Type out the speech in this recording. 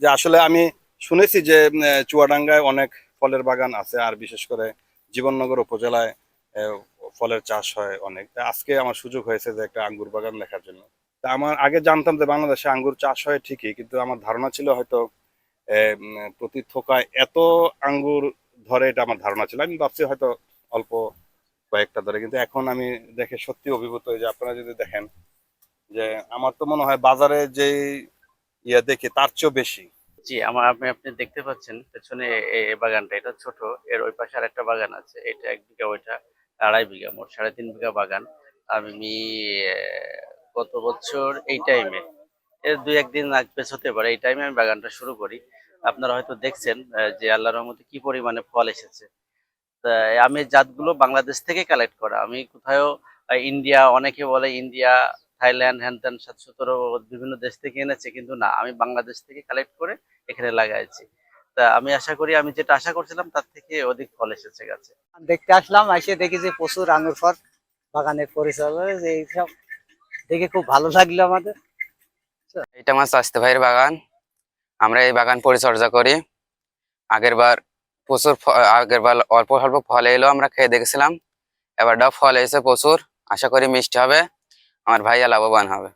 যে আসলে আমি শুনেছি যে চুয়াডাঙ্গায় অনেক ফলের বাগান আছে, আর বিশেষ করে জীবননগর উপজেলায় আহ, ফলের চাষ হয় অনেক। তা আজকে আমার সুযোগ হয়েছে যে একটা আঙ্গুর বাগান দেখার জন্য। তা আমার আগে জানতাম যে বাংলাদেশে আঙ্গুর চাষ হয় ঠিকই, কিন্তু আমার ধারণা ছিল হয়তো প্রতি থোকায় এত আঙ্গুর ধরে, এটা আমার ধারণা ছিল। আমি ভাবছি হয়তো অল্প কয়েকটা ধরে, কিন্তু এখন আমি দেখে সত্যি অভিভূত হই যে আপনারা যদি দেখেন যে আমার তো মনে হয় বাজারে যে দেখি তার চেয়েও বেশি। জি, আপনি দেখতে পাচ্ছেন পেছনে এই বাগানটা, এটা ছোট। এর ওই পাশে আর একটা বাগান আছে, এটা 1 বিঘা, ওইটা 2.5 বিঘা, মোট 3.5 বিঘা বাগান। আমি গত বছর এই টাইমে, এর 2-1 দিন আগ পেছ হতে পারে, এই টাইমে আমি বাগানটা শুরু করি। আপনারা হয়তো দেখছেন যে আল্লাহর রহমতে কি পরিমাণে ফল এসেছে। তা আমি জাতগুলো বাংলাদেশ থেকে কালেক্ট করা। আমি কোথাও ইন্ডিয়া, অনেকে বলে ইন্ডিয়া, থাইল্যান্ড, হ্যান-ত্যান ৭১৭ বিভিন্ন দেশ থেকে এনেছে, কিন্তু না, আমি বাংলাদেশ থেকে কালেক্ট করে এখানে লাগাইছি। তা আমি আশা করি আমি যেটা আশা করছিলাম তার থেকে অধিক ফল এসেছে গাছে। দেখতে আসলাম, এসে দেখি যে প্রচুর আঙুর ফল, বাগানের পরিচর্যা যে এইসব দেখে খুব ভালো লাগলো আমাদের। এটা আমার চাচতো ভাইয়ের বাগান। আমরা এই বাগান পরিচর্যা করি। আগের বার আগের বার অল্প অল্প ফল এলো, আমরা খেয়ে দেখেছিলাম। এবারটাও ফল এসে প্রচুর। আশা করি মিষ্টি হবে, আমার ভাইয়া লাভবান হবে।